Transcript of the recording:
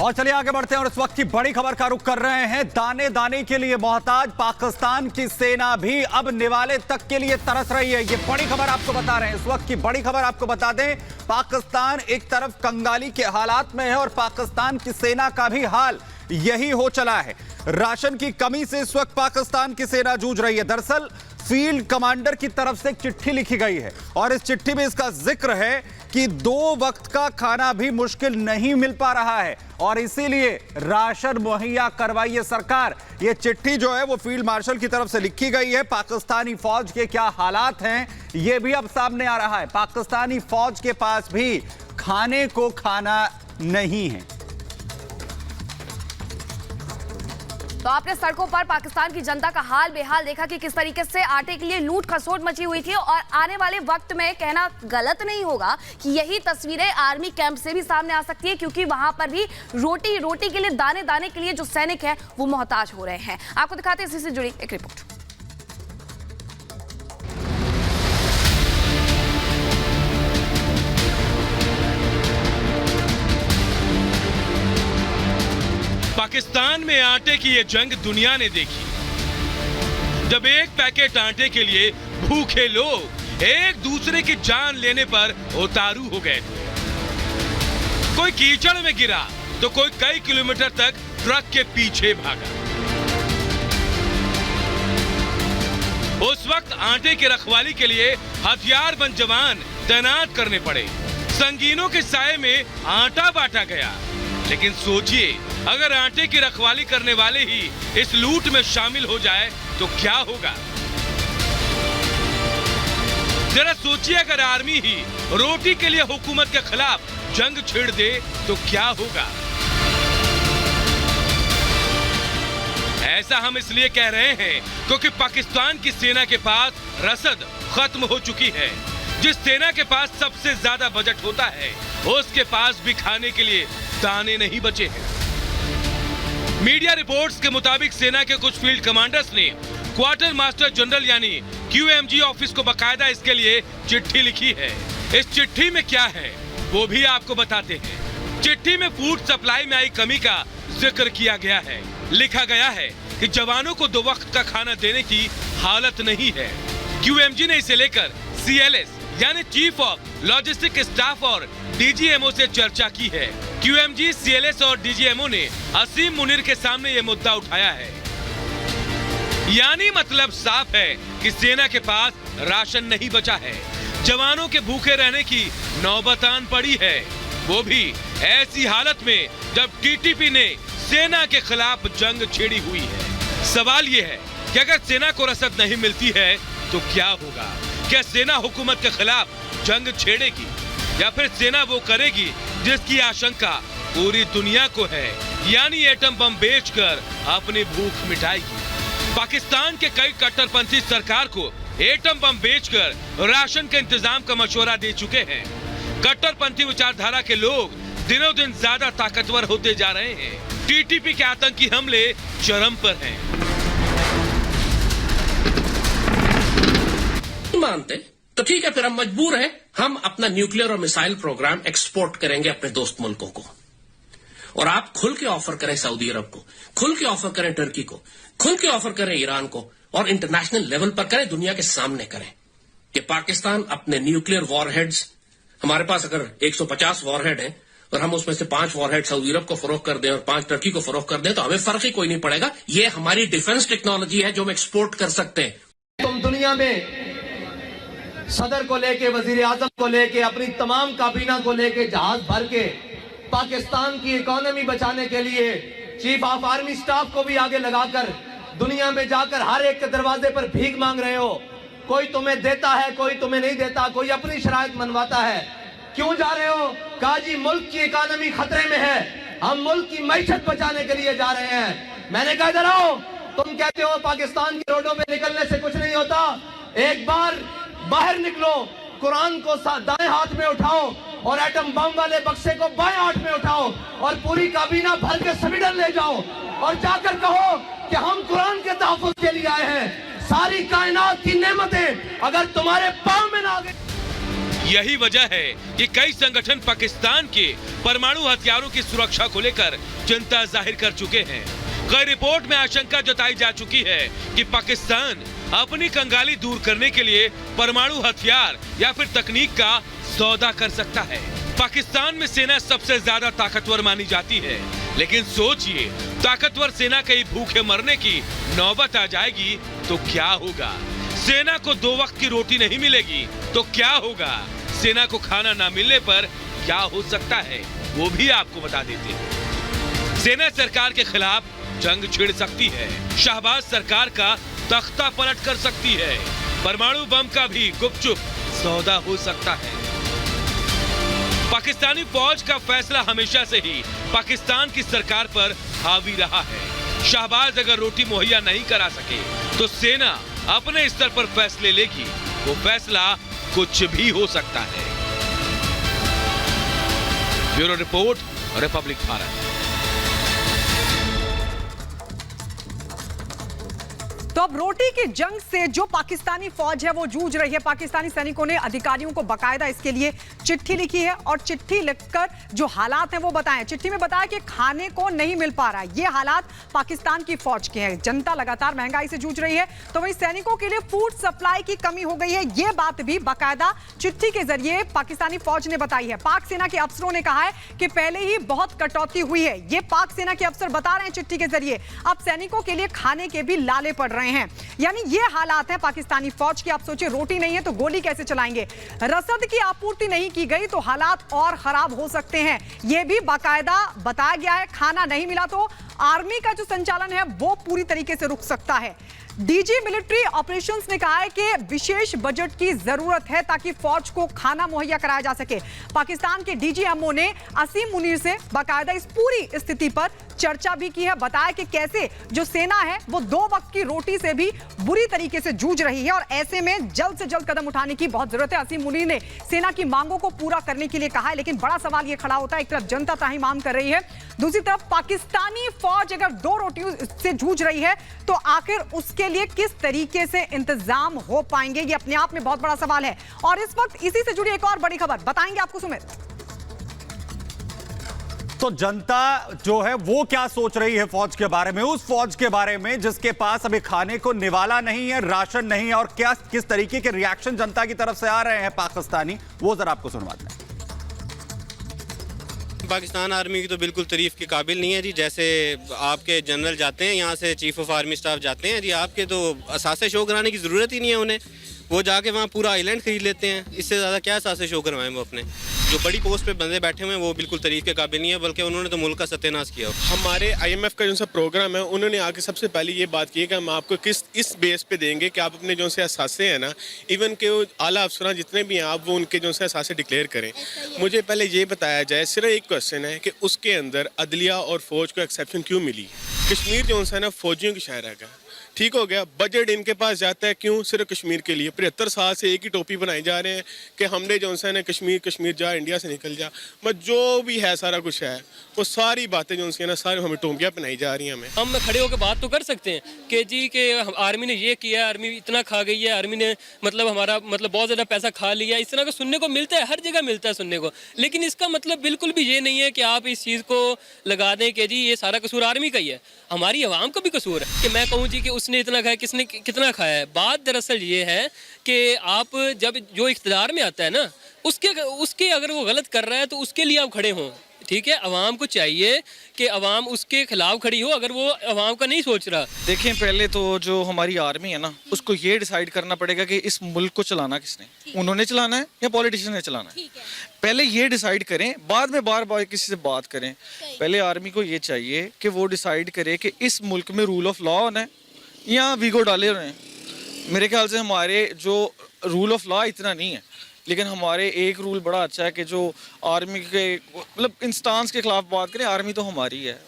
और चलिए आगे बढ़ते हैं और इस वक्त की बड़ी खबर का रुख कर रहे हैं। दाने दाने के लिए मोहताज पाकिस्तान की सेना भी अब निवाले तक के लिए तरस रही है। ये बड़ी खबर आपको बता रहे हैं। इस वक्त की बड़ी खबर आपको बता दें, पाकिस्तान एक तरफ कंगाली के हालात में है और पाकिस्तान की सेना का भी हाल यही हो चला है। राशन की कमी से इस वक्त पाकिस्तान की सेना जूझ रही है। दरअसल फील्ड कमांडर की तरफ से एक चिट्ठी लिखी गई है और इस चिट्ठी में इसका जिक्र है कि 2 वक्त का खाना भी मुश्किल नहीं मिल पा रहा है और इसीलिए राशन मुहैया करवाइए सरकार। ये चिट्ठी जो है वो फील्ड मार्शल की तरफ से लिखी गई है। पाकिस्तानी फौज के क्या हालात हैं ये भी अब सामने आ रहा है। पाकिस्तानी फौज के पास भी खाने को खाना नहीं है। तो आपने सड़कों पर पाकिस्तान की जनता का हाल बेहाल देखा कि किस तरीके से आटे के लिए लूट खसोट मची हुई थी और आने वाले वक्त में कहना गलत नहीं होगा कि यही तस्वीरें आर्मी कैंप से भी सामने आ सकती है, क्योंकि वहां पर भी रोटी के लिए दाने दाने के लिए जो सैनिक है वो मोहताज हो रहे हैं। आपको दिखाते हैं इसी से जुड़ी एक रिपोर्ट। पाकिस्तान में आटे की ये जंग दुनिया ने देखी, जब एक पैकेट आटे के लिए भूखे लोग एक दूसरे की जान लेने पर उतारू हो गए थे। कोई कीचड़ में गिरा तो कोई कई किलोमीटर तक ट्रक के पीछे भागा। उस वक्त आटे की रखवाली के लिए हथियारबंद जवान तैनात करने पड़े। संगीनों के साए में आटा बांटा गया। लेकिन सोचिए, अगर आटे की रखवाली करने वाले ही इस लूट में शामिल हो जाए तो क्या होगा। जरा सोचिए, अगर आर्मी ही रोटी के लिए हुकूमत के खिलाफ जंग छेड़ दे तो क्या होगा। ऐसा हम इसलिए कह रहे हैं क्योंकि पाकिस्तान की सेना के पास रसद खत्म हो चुकी है। जिस सेना के पास सबसे ज्यादा बजट होता है उसके पास भी खाने के लिए दाने नहीं बचे हैं। मीडिया रिपोर्ट्स के मुताबिक सेना के कुछ फील्ड कमांडर्स ने क्वार्टर मास्टर जनरल यानी QMG ऑफिस को बकायदा इसके लिए चिट्ठी लिखी है। इस चिट्ठी में क्या है वो भी आपको बताते हैं। चिट्ठी में फूड सप्लाई में आई कमी का जिक्र किया गया है। लिखा गया है कि जवानों को 2 वक्त का खाना देने की हालत नहीं है। QMG ने इसे लेकर CLS यानी चीफ ऑफ लॉजिस्टिक स्टाफ और DGMO से चर्चा की है। QMG, CLS और DGMO ने असीम मुनीर के सामने ये मुद्दा उठाया है। यानी मतलब साफ है कि सेना के पास राशन नहीं बचा है। जवानों के भूखे रहने की नौबत आन पड़ी है, वो भी ऐसी हालत में जब TTP ने सेना के खिलाफ जंग छेड़ी हुई है। सवाल ये है कि अगर सेना को रसद नहीं मिलती है तो क्या होगा। क्या सेना हुकूमत के खिलाफ जंग छेड़ेगी या फिर सेना वो करेगी जिसकी आशंका पूरी दुनिया को है, यानी एटम बम बेचकर अपनी भूख मिटाएगी। पाकिस्तान के कई कट्टरपंथी सरकार को एटम बम बेचकर राशन के इंतजाम का मशवरा दे चुके हैं। कट्टरपंथी विचारधारा के लोग दिनों दिन ज्यादा ताकतवर होते जा रहे हैं। TTP के आतंकी हमले चरम पर हैं। मानते तो ठीक है, फिर हम मजबूर हैं, हम अपना न्यूक्लियर और मिसाइल प्रोग्राम एक्सपोर्ट करेंगे अपने दोस्त मुल्कों को। और आप खुल के ऑफर करें सऊदी अरब को, खुल के ऑफर करें टर्की को, खुल के ऑफर करें ईरान को और इंटरनेशनल लेवल पर करें, दुनिया के सामने करें कि पाकिस्तान अपने न्यूक्लियर वॉरहेड्स, हमारे पास अगर 150 वॉरहेड हैं और हम उसमें से 5 वॉरहेड सऊदी अरब को फरोख्त कर दें और 5 टर्की को फरोख्त कर दें तो हमें फर्क ही कोई नहीं पड़ेगा। ये हमारी डिफेंस टेक्नोलॉजी है जो हम एक्सपोर्ट कर सकते हैं। तुम दुनिया में सदर को लेके, वजीर आजम को लेके, अपनी तमाम काबीना को लेके जहाज भर के पाकिस्तान की इकोनॉमी बचाने के लिए चीफ ऑफ आर्मी स्टाफ को भी आगे लगाकर दुनिया में जाकर हर एक के दरवाजे पर भीख मांग रहे हो। कोई तुम्हें देता है, कोई तुम्हें नहीं देता, कोई अपनी शराइत मनवाता है। क्यों जा रहे हो? कहा जी मुल्क की इकोनॉमी खतरे में है, हम मुल्क की मैशत बचाने के लिए जा रहे हैं। मैंने कहा इधर आओ, तुम कहते हो पाकिस्तान की रोडों में निकलने से कुछ नहीं होता। एक बार बाहर निकलो, कुरान को दाएं हाथ में उठाओ और एटम बम वाले बक्से को बाएं हाथ में उठाओ और पूरी काबीना भर के स्वीडन ले जाओ और जाकर कहो कि हम कुरान के तहफ्फुज़ के लिए आए हैं। सारी कायनात की नेमतें अगर तुम्हारे पांव में ना आ गई। यही वजह है कि कई संगठन पाकिस्तान के परमाणु हथियारों की सुरक्षा को लेकर चिंता जाहिर कर चुके हैं। कई रिपोर्ट में आशंका जताई जा चुकी है कि पाकिस्तान अपनी कंगाली दूर करने के लिए परमाणु हथियार या फिर तकनीक का सौदा कर सकता है। पाकिस्तान में सेना सबसे ज्यादा ताकतवर मानी जाती है, लेकिन सोचिए ताकतवर सेना के ही भूखे मरने की नौबत आ जाएगी तो क्या होगा? सेना को 2 वक्त की रोटी नहीं मिलेगी तो क्या होगा? सेना को खाना ना मिलने पर क्या हो सकता है वो भी आपको बता देते हैं। सेना सरकार के खिलाफ जंग छिड़ सकती है, शहबाज सरकार का तख्ता पलट कर सकती है, परमाणु बम का भी गुपचुप सौदा हो सकता है। पाकिस्तानी फौज का फैसला हमेशा से ही पाकिस्तान की सरकार पर हावी रहा है। शहबाज अगर रोटी मुहैया नहीं करा सके तो सेना अपने स्तर पर फैसले लेगी, वो फैसला कुछ भी हो सकता है। Bureau report, Republic Bharat. तो अब रोटी की जंग से जो पाकिस्तानी फौज है वो जूझ रही है। पाकिस्तानी सैनिकों ने अधिकारियों को बकायदा इसके लिए चिट्ठी लिखी है और चिट्ठी लिखकर जो हालात हैं वो बताएं। चिट्ठी में बताया कि खाने को नहीं मिल पा रहा है। ये हालात पाकिस्तान की फौज के हैं। जनता लगातार महंगाई से जूझ रही है, तो वहीं सैनिकों के लिए फूड सप्लाई की कमी हो गई है। ये बात भी बाकायदा चिट्ठी के जरिए पाकिस्तानी फौज ने बताई है। पाक सेना के अफसरों ने कहा है कि पहले ही बहुत कटौती हुई है। ये पाक सेना के अफसर बता रहे हैं चिट्ठी के जरिए, अब सैनिकों के लिए खाने के भी लाले पड़ रहे हैं। यानी ये हालात है पाकिस्तानी फौज की। आप सोचिए, रोटी नहीं है तो गोली कैसे चलाएंगे? रसद की आपूर्ति नहीं की गई तो हालात और खराब हो सकते हैं। यह भी बाकायदा बताया गया है। खाना नहीं मिला तो आर्मी का जो संचालन है वो पूरी तरीके से रुक सकता है। डीजी मिलिट्री ऑपरेशंस ने कहा है कि विशेष बजट की जरूरत है ताकि फौज को खाना मुहैया कराया जा सके। पाकिस्तान के डीजीएमओ ने असीम मुनीर से बाकायदा इस पूरी स्थिति पर चर्चा भी की है। बताया कि कैसे जो सेना है वो 2 वक्त की रोटी से भी बुरी तरीके से जूझ रही है और ऐसे में जल्द से जल्द कदम उठाने की बहुत जरूरत है। असीम मुनीर ने सेना की मांगों को पूरा करने के लिए कहा है, लेकिन बड़ा सवाल यह खड़ा होता है, एक तरफ जनता त्राहिमाम कर रही है, दूसरी तरफ पाकिस्तानी फौज अगर 2 रोटियों से जूझ रही है तो आखिर उसके लिए किस तरीके से इंतजाम हो पाएंगे, ये अपने आप में बहुत बड़ा सवाल है। और इस वक्त इसी से जुड़ी एक और बड़ी खबर बताएंगे आपको सुमित। तो जनता जो है वो क्या सोच रही है फौज के बारे में, उस फौज के बारे में जिसके पास अभी खाने को निवाला नहीं है, राशन नहीं है, और क्या किस तरीके के रिएक्शन जनता की तरफ से आ रहे हैं पाकिस्तानी, वो जरा आपको सुनवाते हैं। पाकिस्तान आर्मी की तो बिल्कुल तारीफ के काबिल नहीं है जी। जैसे आपके जनरल जाते हैं यहाँ से, चीफ ऑफ आर्मी स्टाफ जाते हैं जी, आपके तो असासे शो कराने की ज़रूरत ही नहीं है उन्हें। वो जाके वहाँ पूरा आइलैंड खरीद लेते हैं। इससे ज़्यादा क्या असासे शो करवाएं वो अपने। जो बड़ी पोस्ट पे बंदे बैठे हुए हैं वो बिल्कुल तारीफ के काबिल नहीं है, बल्कि उन्होंने तो मुल्क का सत्यानाश किया। हमारे IMF का जो सा प्रोग्राम है, उन्होंने आके सबसे पहले ये बात की है कि हम आपको इस बेस पे देंगे कि आप अपने जो से असासे हैं ना, इवन के आला अफसरान जितने भी हैं आप वो उनके जो से असासे डिक्लेयर करें। मुझे पहले ये बताया जाए, सिर्फ एक क्वेश्चन है कि उसके अंदर अदलिया और फौज को एक्सेप्शन क्यों मिली? कश्मीर जो है ना फौजियों की शहर है, ठीक हो गया। बजट इनके पास जाता है क्यों? सिर्फ कश्मीर के लिए। 75 साल से एक ही टोपी बनाई जा रहे हैं कि हमने जो है ना कश्मीर जा, इंडिया से निकल जा। बट जो भी है सारा कुछ है, वो सारी बातें जो है ना सारी हमें टोपियाँ पहनाई जा रही हैं। हम खड़े होकर बात तो कर सकते हैं कि जी कि आर्मी ने ये किया, आर्मी इतना खा गई है, आर्मी ने मतलब हमारा मतलब बहुत ज़्यादा पैसा खा लिया। इस तरह का सुनने को मिलता है, हर जगह मिलता है सुनने को। लेकिन इसका मतलब बिल्कुल भी ये नहीं है कि आप इस चीज़ को लगा दें कि जी ये सारा कसूर आर्मी का ही है। हमारी आवाम का भी कसूर है कि मैं कहूँ जी कि उसने इतना खाया, किसने कितना खाया है। बात दरअसल ये है कि आप जब जो इख्तियार में आता है ना, उसके अगर वो गलत कर रहा है तो उसके लिए आप खड़े हों। ठीक है, अवाम को चाहिए कि अवाम उसके खिलाफ खड़ी हो अगर वो अवाम का नहीं सोच रहा। देखें, पहले तो जो हमारी आर्मी है ना, उसको ये डिसाइड करना पड़ेगा कि इस मुल्क को चलाना किसने, उन्होंने चलाना है या पॉलिटिशियन ने चलाना है। पहले ये डिसाइड करें, बाद में बार बार किसी से बात करें। पहले आर्मी को ये चाहिए कि वो डिसाइड करे कि इस मुल्क में रूल ऑफ लॉ होना है या वीगो डाले हुए हैं। मेरे ख्याल से हमारे जो रूल ऑफ लॉ इतना नहीं है, लेकिन हमारे एक रूल बड़ा अच्छा है कि जो आर्मी के मतलब इंस्टांस के खिलाफ बात करें, आर्मी तो हमारी है।